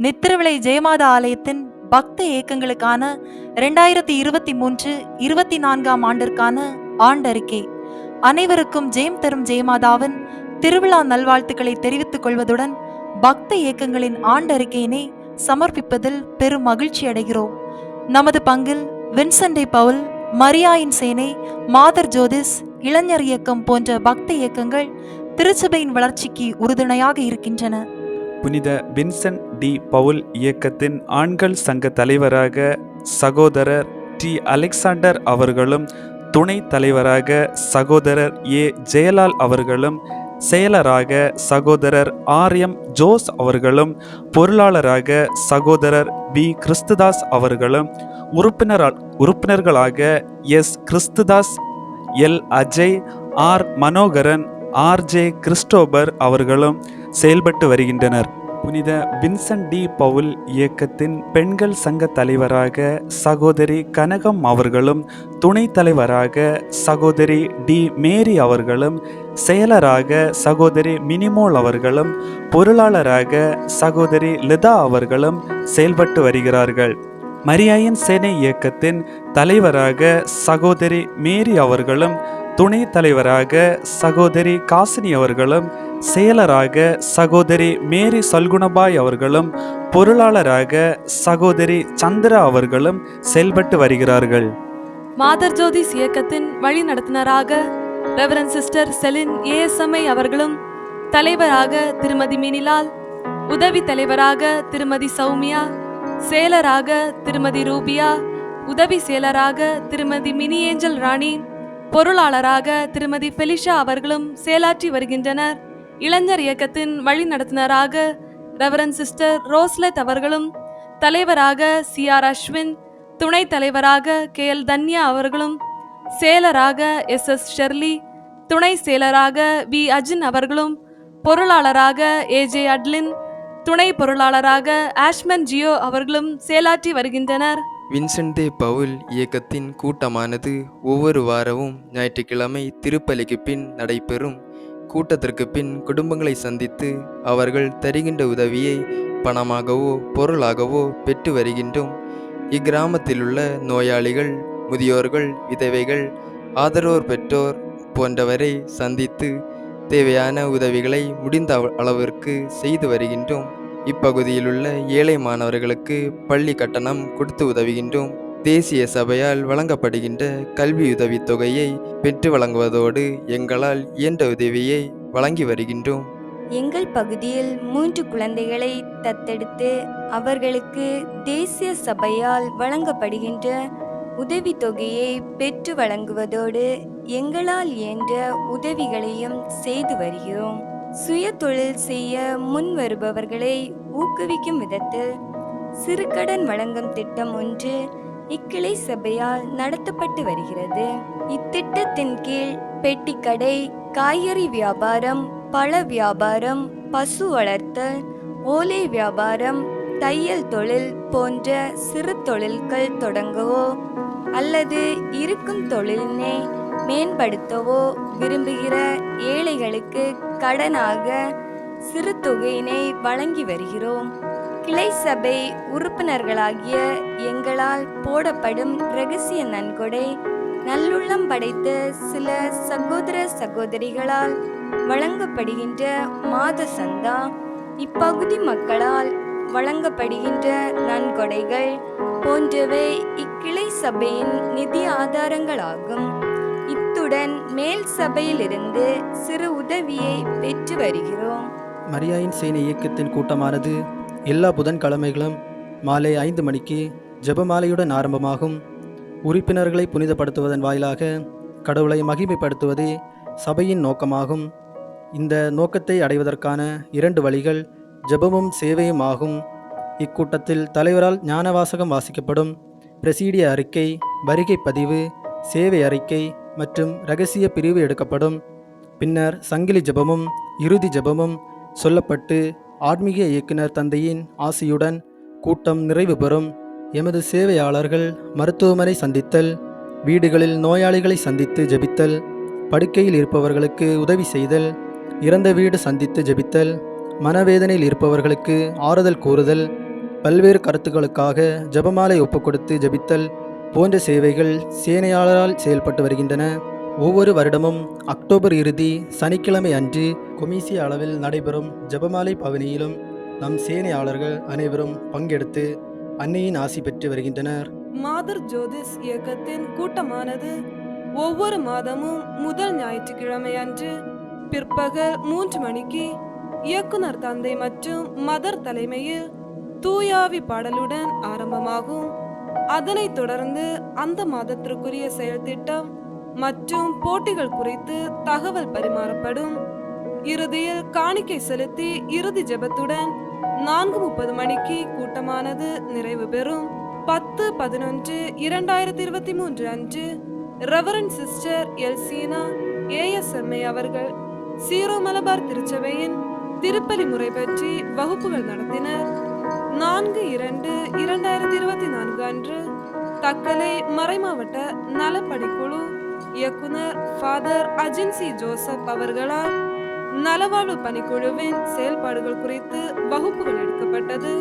நித்திரவிளை ஜெயமாதா ஆலயத்தின் பக்த இயக்கங்களுக்கான 2023-24 ஆண்டிற்கான ஆண்டறிக்கை. அனைவருக்கும் ஜெயம் தரும் ஜெயமாதாவின் திருவிழா நல்வாழ்த்துக்களை தெரிவித்துக் கொள்வதுடன் பக்த இயக்கங்களின் ஆண்டறிக்கையினை சமர்ப்பிப்பதில் பெரும் மகிழ்ச்சி அடைகிறோம். நமது பங்கில் வின்சென்ட் பவுல், மரியாயின் சேனை, மாதர் ஜோதிஸ், இளைஞர் இயக்கம் போன்ற பக்த இயக்கங்கள் திருச்சபையின் வளர்ச்சிக்கு உறுதுணையாக இருக்கின்றன. புனித வின்சென்ட் டி பவுல் இயக்கத்தின் ஆண்கள் சங்க தலைவராக சகோதரர் டி அலெக்சாண்டர் அவர்களும், துணை தலைவராக சகோதரர் ஏ ஜெயலால் அவர்களும், செயலராக சகோதரர் ஆர்.எம். ஜோஸ் அவர்களும், பொருளாளராக சகோதரர் பி. கிறிஸ்துதாஸ் அவர்களும், உறுப்பினர்களாக S. Christudas, L. Ajay, R. Manoharan, R J. Christopher அவர்களும் செயல்பட்டு வருகின்றனர். புனித வின்சென்ட் டி பவுல் இயக்கத்தின் பெண்கள் சங்க தலைவராக சகோதரி கனகம் அவர்களும், துணைத் தலைவராக சகோதரி டி. மேரி அவர்களும், செயலராக சகோதரி மினிமோல் அவர்களும், பொருளாளராக சகோதரி லிதா அவர்களும் செயல்பட்டு வருகிறார்கள். மரியாயின் சேனை இயக்கத்தின் தலைவராக சகோதரி மேரி அவர்களும், துணை தலைவராக சகோதரி காசினி அவர்களும், செயலராக சகோதரி மேரி சல்குணபாய் அவர்களும், பொருளாளராக சகோதரி சந்திரா அவர்களும் செயல்பட்டு வருகிறார்கள். மாதர் ஜோதிஸ் இயக்கத்தின் வழி நடத்துனராக ரெவரண்ட் சிஸ்டர் செலின் ஏஎஸ்எம்ஐ அவர்களும், தலைவராக திருமதி மினிலால், உதவி தலைவராக திருமதி சௌமியா, செயலராக திருமதி ரூபியா, உதவி செயலராக திருமதி மினி ஏஞ்சல் ராணி, பொருளாளராக திருமதி ஃபெலிஷா அவர்களும் செயலாற்றி வருகின்றனர். இளைஞர் இயக்கத்தின் வழி நடத்துனராக ரெவரண்ட் சிஸ்டர் ரோஸ்லெட் அவர்களும், தலைவராக சி.ஆர். அஸ்வின், துணைத் தலைவராக கே.எல். தன்யா அவர்களும், செயலராக எஸ்.எஸ். ஷெர்லி, துணை செயலராக வி. அஜின் அவர்களும், பொருளாளராக ஏ.ஜே. அட்லின், துணை பொருளாளராக ஆஷ்மன் ஜியோ அவர்களும் செயலாற்றி வருகின்றனர். வின்சென்ட் டி பவுல் இயக்கத்தின் கூட்டமானது ஒவ்வொரு வாரமும் ஞாயிற்றுக்கிழமை திருப்பலிக்கு பின் நடைபெறும். கூட்டத்திற்கு பின் குடும்பங்களை சந்தித்து அவர்கள் தருகின்ற உதவியை பணமாகவோ பொருளாகவோ பெற்று வருகின்றோம். இக்கிராமத்திலுள்ள நோயாளிகள், முதியோர்கள், விதவைகள், ஆதரவோர் பெற்றோர் போன்றவரை சந்தித்து தேவையான உதவிகளை முடிந்த அளவிற்கு செய்து வருகின்றோம். இப்பகுதியிலுள்ள ஏழை மாணவர்களுக்கு பள்ளி கட்டணம் கொடுத்து உதவுகின்றோம். தேசிய சபையால் வழங்கப்படுகின்ற கல்வி உதவித் தொகையை பெற்று வழங்குவதோடு எங்களால் இயன்ற உதவியை வழங்கி வருகின்றோம். எங்கள் பகுதியில் 3 குழந்தைகளை தத்தெடுத்து அவர்களுக்கு தேசிய சபையால் வழங்கப்படுகின்ற உதவித்தொகையை பெற்று வழங்குவதோடு எங்களால் இயன்ற உதவிகளையும் செய்து வருகிறோம். சுய தொழில் செய்ய முன் வருபவர்களை ஊக்குவிக்கும் விதத்தில் சிறுகடன் வழங்கும் திட்டம் ஒன்று இக்கிளை சபையால் நடத்தப்பட்டு வருகிறது. இத்திட்டத்தின் கீழ் பெட்டிக்கடை, காய்கறி வியாபாரம், பழ வியாபாரம், பசு வளர்த்தல், ஓலை வியாபாரம், தையல் தொழில் போன்ற சிறு தொழில்கள் தொடங்கவோ அல்லது இருக்கும் தொழிலினை மேம்படுத்தவோ விரும்புகிற ஏழைகளுக்கு கடனாக சிறு தொகையினை வழங்கி வருகிறோம். கிளை சபை உறுப்பினர்களாகிய எங்களால் போடப்படும் இரகசிய நன்கொடை நல்லுள்ளம் படைத்த சில சகோதர சகோதரிகளால் வழங்கப்படுகின்ற மாத சந்தா, இப்பகுதி மக்களால் வழங்கப்படுகின்ற நன்கொடைகள் போன்றவை இக்கிளை சபையின் நிதி ஆதாரங்களாகும். இத்துடன் மேல் சபையிலிருந்து சிறு உதவியை பெற்று வருகிறோம். மரியாயின் சேனை இயக்கத்தின் கூட்டமானது எல்லா புதன்கிழமைகளும் மாலை 5 மணிக்கு ஜெபமாலையுடன் ஆரம்பமாகும். உறுப்பினர்களை புனிதப்படுத்துவதன் வாயிலாக கடவுளை மகிமைப்படுத்துவதே சபையின் நோக்கமாகும். இந்த நோக்கத்தை அடைவதற்கான 2 வழிகள் ஜெபமும் சேவையும் ஆகும். இக்கூட்டத்தில் தலைவரால் ஞானவாசகம் வாசிக்கப்படும், பிரசீடிய அறிக்கை, வருகை பதிவு, சேவை அறிக்கை மற்றும் இரகசிய பிரிவு எடுக்கப்படும். பின்னர் சங்கிலி ஜெபமும் இறுதி ஜெபமும் சொல்லப்பட்டு ஆன்மீக இயக்குனர் தந்தையின் ஆசியுடன் கூட்டம் நிறைவு பெறும். எமது சேவையாளர்கள் மருத்துவமனை சந்தித்தல், வீடுகளில் நோயாளிகளை சந்தித்து ஜெபித்தல், படுக்கையில் இருப்பவர்களுக்கு உதவி செய்தல், இறந்த வீடு சந்தித்து ஜெபித்தல், மனவேதனையில் இருப்பவர்களுக்கு ஆறுதல் கூறுதல், பல்வேறு கருத்துக்களுக்காக ஜெபமாலை ஒப்புக்கொடுத்து ஜெபித்தல் போன்ற சேவைகள் சேனையாளரால் செயல்பட்டு வருகின்றன. ஒவ்வொரு வருடமும் அக்டோபர் இறுதி சனிக்கிழமை அன்று கொமிசிய அளவில் நடைபெறும் ஜெபமாலை பவனியிலும் நம் சேனையாளர்கள் அனைவரும் பங்கெடுத்து அன்னையின் ஆசி பெற்று வருகின்றனர். மாதர் ஜோதிஸ் இயக்கத்தின் கூட்டமானது ஒவ்வொரு மாதமும் முதல் ஞாயிற்றுக்கிழமை அன்று பிற்பகல் 3 மணிக்கு இயக்குனர் தந்தை மற்றும் மதர் தலைமையில் தூயாவி பாடலுடன் ஆரம்பமாகும். அதனைத் தொடர்ந்து அந்த மாதத்திற்குரிய செயல்திட்டம் மற்றும் போட்டிகள் குறித்து தகவல் பரிமாறப்படும். இறுதியில் காணிக்கை செலுத்தி இறுதி ஜெபத்துடன் 4:30 மணிக்கு கூட்டமானது நிறைவு பெறும். 10/11/2023 அன்று ரெவரண்ட் சிஸ்டர் எல்சீனா ஏஎஸ்எம்ஐ அவர்கள் சீரோ மலபார் திருச்சபையின் திருப்பலி முறை பற்றி வகுப்புகள் நடத்தினர். 4/2/2024 அன்று தக்கலை மறைமாவட்ட நலப்பணிக்குழு இயக்குனர் ஃபாதர் அஜின்சி ஜோசப் அவர்களால் நலவாழ்வு பணிக்குழுவின் செயல்பாடுகள் குறித்து வகுப்புகள் எடுக்கப்பட்டது.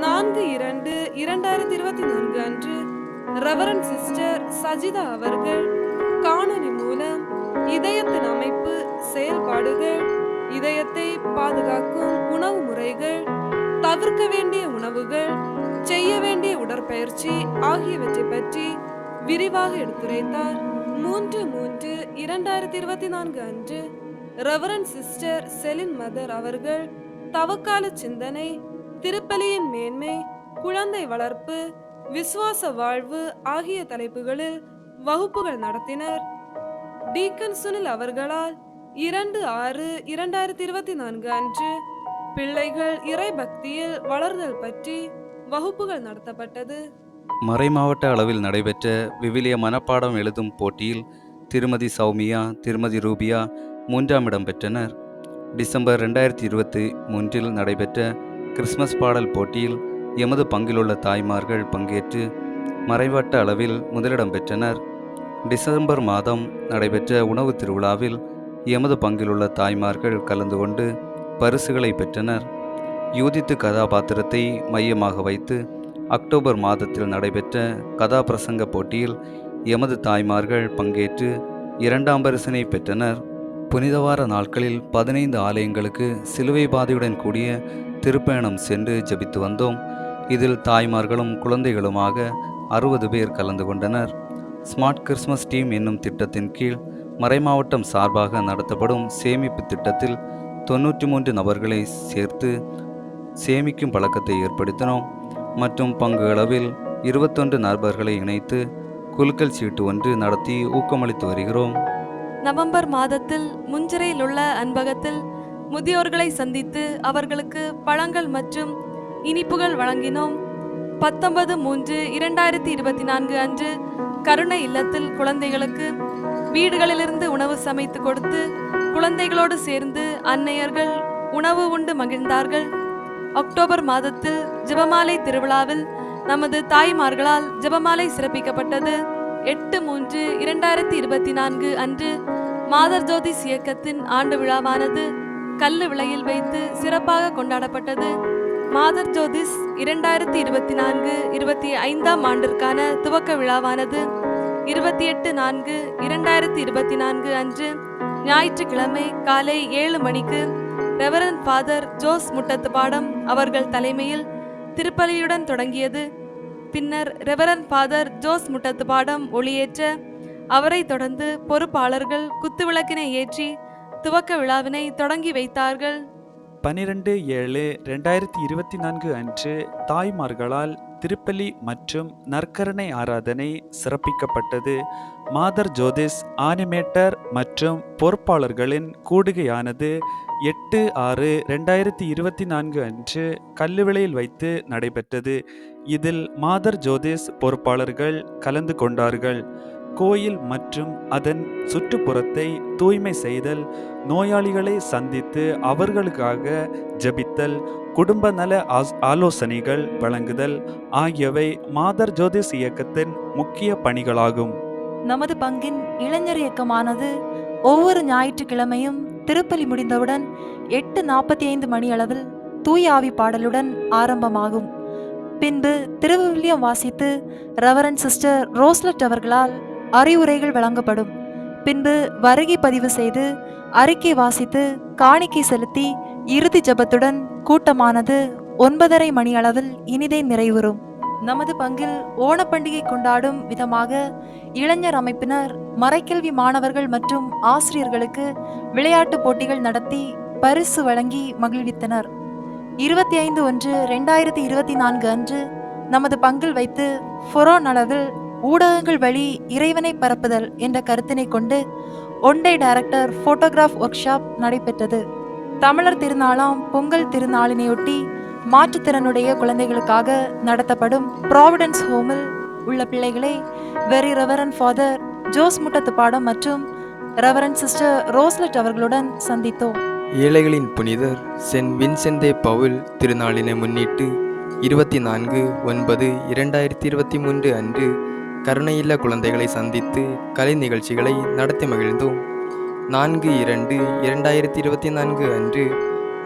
4/2/2024 அன்று ரெவரண்ட் சிஸ்டர் சஜிதா அவர்கள் காணொலி மூலம் இதயத்தின் அமைப்பு, செயல்பாடுகள், இதயத்தை பாதுகாக்கும் உணவு முறைகள், தவிர்க்க வேண்டிய உணவுகள், செய்ய வேண்டிய உடற்பயிற்சி ஆகியவற்றை பற்றி விரிவாக எடுத்துரைத்தார். 3/3/2024 அன்று ரெவரண்ட் சிஸ்டர் செலின் மதர் அவர்கள் தவக்கால சிந்தனை, திருப்பலியின் மேன்மை, குழந்தை வளர்ப்பு, விசுவாச வாழ்வு ஆகிய தலைப்புகளில் வகுப்புகள் நடத்தினர். டீக்கன் சுனில் அவர்களால் 2/6/2024 அன்று பிள்ளைகள் இறை பக்தியில் வளர்தல் பற்றி வகுப்புகள் நடத்தப்பட்டது. மறைமாவட்ட அளவில் நடைபெற்ற விவிலிய மனப்பாடம் எழுதும் போட்டியில் திருமதி சௌமியா, திருமதி ரூபியா 3ஆம் இடம் பெற்றனர். டிசம்பர் 2023 நடைபெற்ற கிறிஸ்மஸ் பாடல் போட்டியில் எமது பங்கிலுள்ள தாய்மார்கள் பங்கேற்று மறைவட்ட அளவில் முதலிடம் பெற்றனர். டிசம்பர் மாதம் நடைபெற்ற உணவு திருவிழாவில் எமது பங்கிலுள்ள தாய்மார்கள் கலந்து கொண்டு பரிசுகளை பெற்றனர். யூதித்து கதாபாத்திரத்தை மையமாக வைத்து அக்டோபர் மாதத்தில் நடைபெற்ற கதாபிரசங்க போட்டியில் எமது தாய்மார்கள் பங்கேற்று 2ஆம் பரிசினை பெற்றனர். புனிதவார நாட்களில் 15 ஆலயங்களுக்கு சிலுவை பாதையுடன் கூடிய திருப்பயணம் சென்று ஜெபித்து வந்தோம். இதில் தாய்மார்களும் குழந்தைகளுமாக 60 பேர் கலந்து கொண்டனர். ஸ்மார்ட் கிறிஸ்மஸ் டீம் என்னும் திட்டத்தின் கீழ் மறைமாவட்டம் சார்பாக நடத்தப்படும் சேமிப்பு திட்டத்தில் 93 நபர்களை சேர்த்து சேமிக்கும் பழக்கத்தை ஏற்படுத்தினோம். மற்றும் பங்கு அளவில் 21 நபர்களை இணைத்து குலுக்கல் சீட்டு ஒன்று நடத்தி ஊக்கமளித்து வருகிறோம். நவம்பர் மாதத்தில் முஞ்சிறையில் உள்ள அன்பகத்தில் முதியோர்களை சந்தித்து அவர்களுக்கு பழங்கள் மற்றும் இனிப்புகள் வழங்கினோம். 19/3/2024 அன்று கருணை இல்லத்தில் குழந்தைகளுக்கு வீடுகளிலிருந்து உணவு சமைத்து கொடுத்து குழந்தைகளோடு சேர்ந்து அன்னையர்கள் உணவு உண்டு மகிழ்ந்தார்கள். அக்டோபர் மாதத்தில் ஜெபமாலை திருவிழாவில் நமது தாய்மார்களால் ஜெபமாலை சிறப்பிக்கப்பட்டது. 8/3/2024 அன்று மாதர் ஜோதிஸ் இயக்கத்தின் ஆண்டு விழாவானது கல்லு விளையில் வைத்து சிறப்பாக கொண்டாடப்பட்டது. மாதர் ஜோதிஸ் 2024-25ஆம் ஆண்டிற்கான துவக்க விழாவானது 28/4/2024 அன்று ஞாயிற்றுக்கிழமை காலை 7 மணிக்கு ரெவரண்ட் ஃபாதர் ஜோஸ் முட்டத்து பாடம் அவர்கள் தலைமையில் திருப்பலியுடன் தொடங்கியது. பின்னர் ரெவரண்ட் ஃபாதர் ஜோஸ் முட்டத்து பாடம் ஒளியேற்ற அவரை தொடர்ந்து பொறுப்பாளர்கள் குத்துவிளக்கினை ஏற்றி துவக்க விழாவினை தொடங்கி வைத்தார்கள். 12/7/2024 அன்று தாய்மார்களால் திருப்பலி மற்றும் நற்கருணை ஆராதனை சிறப்பிக்கப்பட்டது. மாதர் ஜோதிஸ் ஆனிமேட்டர் மற்றும் பொறுப்பாளர்களின் கூடுகையானது 8/6/2024 அன்று கல்லுவிளையில் வைத்து நடைபெற்றது. இதில் மாதர் ஜோதிஸ் பொறுப்பாளர்கள் கலந்து கொண்டார்கள். கோயில் மற்றும் அதன் சுற்றுப்புறத்தை தூய்மை செய்தல், நோயாளிகளை சந்தித்து அவர்களுக்காக ஜெபித்தல், குடும்ப நல ஆலோசனைகள் வழங்குதல் ஆகியவை மாதர் ஜோதிஸ் இயக்கத்தின் முக்கிய பணிகளாகும். நமது பங்கின் இளைஞர் இயக்கமானது ஒவ்வொரு ஞாயிற்றுக்கிழமையும் திருப்பலி முடிந்தவுடன் 8:45 மணி அளவில் தூய ஆவி பாடலுடன் ஆரம்பமாகும். பின்பு திருவிவிலியம் வாசித்து ரெவரண்ட் சிஸ்டர் ரோஸ்லட் அவர்களால் அறிவுரைகள் வழங்கப்படும். பின்பு வருகை பதிவு செய்து அறிக்கை வாசித்து காணிக்கை செலுத்தி இறுதி ஜெபத்துடன் கூட்டமானது 9:30 மணி அளவில் இனிதே நிறைவுறும். நமது பங்கில் ஓணப்பண்டிகை கொண்டாடும் விதமாக இளைஞர் அமைப்பினர் மறைக்கல்வி மாணவர்கள் மற்றும் ஆசிரியர்களுக்கு விளையாட்டு போட்டிகள் நடத்தி பரிசு வழங்கி மகிழ்வித்தனர். 25/1/2024 அன்று நமது பங்கில் வைத்து ஃபொரோன் அளவில் ஊடகங்கள் வழி இறைவனை பரப்புதல் என்ற கருத்தினை கொண்டு one day director photograph work shop நடைபெற்றது. தமிழர் திருநாளாம் பொங்கல் திருநாளினையொட்டி மாற்றுத்திறனுடைய குழந்தைகளுக்காக நடத்தப்படும் ப்ராவிடன்ஸ் ஹோமில் உள்ள பிள்ளைகளை வெரி ரெவரண்ட் ஃபாதர் ஜோஸ் முட்டத்துப்பாடம் மற்றும் ரெவரண்ட் சிஸ்டர் ரோஸ்லட் அவர்களுடன் சந்தித்தோம். ஏழைகளின் புனிதர் சென்ட் வின்சென்ட் பவுல் திருநாளினை முன்னிட்டு 24/9/2023 அன்று கருணையில்லா குழந்தைகளை சந்தித்து கலை நிகழ்ச்சிகளை நடத்தி மகிழ்ந்தோம். 4/2/2024 அன்று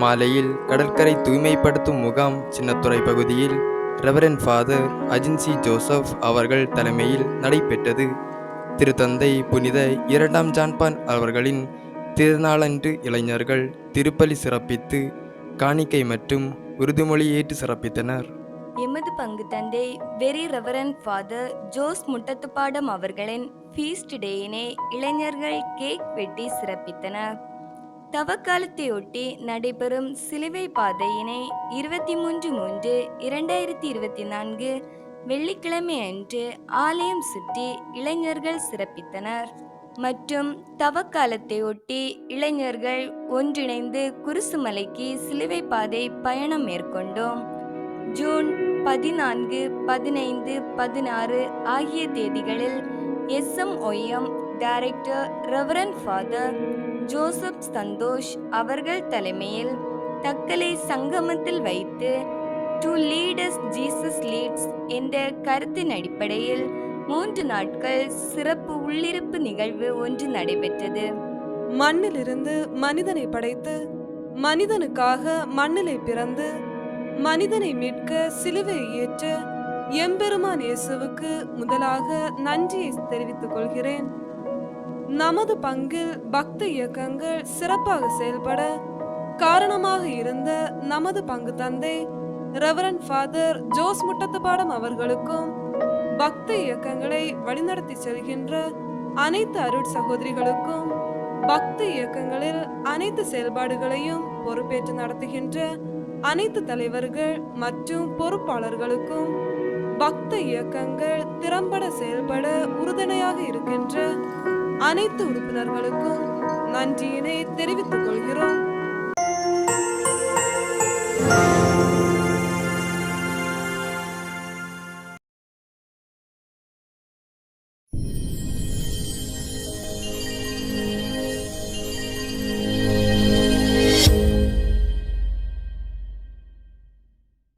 மாலையில் கடற்கரை தூய்மைப்படுத்தும் முகாம் சின்னத்துறை பகுதியில் ரெவரண்ட் ஃபாதர் அஜின்சி ஜோசப் அவர்கள் தலைமையில் நடைபெற்றது. திருத்தந்தை புனித 2ஆம் ஜான்பான் அவர்களின் திருநாளன்று இளைஞர்கள் திருப்பலி சிறப்பித்து காணிக்கை மற்றும் உறுதிமொழி ஏற்று சிறப்பித்தனர். எமது பங்கு தந்தை வெரி ரெவரண்ட் ஃபாதர் ஜோஸ் முட்டத்துப்பாடம் அவர்களின் ஃபீஸ்ட் டேயினை இளைஞர்கள் கேக் வெட்டி சிறப்பித்தனர். தவக்காலத்தையொட்டி நடைபெறும் சிலுவை பாதையினை 23/3/2024 வெள்ளிக்கிழமை அன்று ஆலயம் சுற்றி இளைஞர்கள் சிறப்பித்தனர். மற்றும் தவக்காலத்தையொட்டி இளைஞர்கள் ஒன்றிணைந்து குருசுமலைக்கு சிலுவை பாதை பயணம் மேற்கொண்டோம். ஜூன் 14, 15, 16 ஆகிய தேதிகளில் SMOM director reverend father Joseph Santhosh அவர்கள் தலைமையில் தக்கலை சங்கமத்தில் வைத்து to lead as Jesus leads என்ற கருத்தின் அடிப்படையில் 3 நாட்கள் சிறப்பு உள்ளிருப்பு நிகழ்வு ஒன்று நடைபெற்றது. மண்ணிலிருந்து மனிதனை படைத்து மனிதனுக்காக மண்ணிலை பிறந்து மனிதனை மீட்க சிலுவையை ஏற்ற எம்பெருமான் இயேசுவுக்கு முதலாக நன்றியை தெரிவித்துக் கொள்கிறேன். நமது பங்கில் பக்த இயக்கங்கள் சிறப்பாக செயல்பட காரணமாக இருந்த நமது பங்கு தந்தை ரெவரண்ட் ஃபாதர் ஜோஸ் முட்டத்துப்பாடம் அவர்களுக்கும் பக்த இயக்கங்களை வழிநடத்தி செல்கின்ற அனைத்து அருட் சகோதரிகளுக்கும் பக்த இயக்கங்களில் அனைத்து செயல்பாடுகளையும் பொறுப்பேற்று நடத்துகின்ற அனைத்து தலைவர்கள் மற்றும் பொறுப்பாளர்களுக்கும் பக்த இயக்கங்கள் திறம்பட செயல்பட உறுதுணையாக இருக்கின்ற அனைத்து உறுப்பினர்களுக்கும் நன்றியினை தெரிவித்துக் கொள்கிறோம்.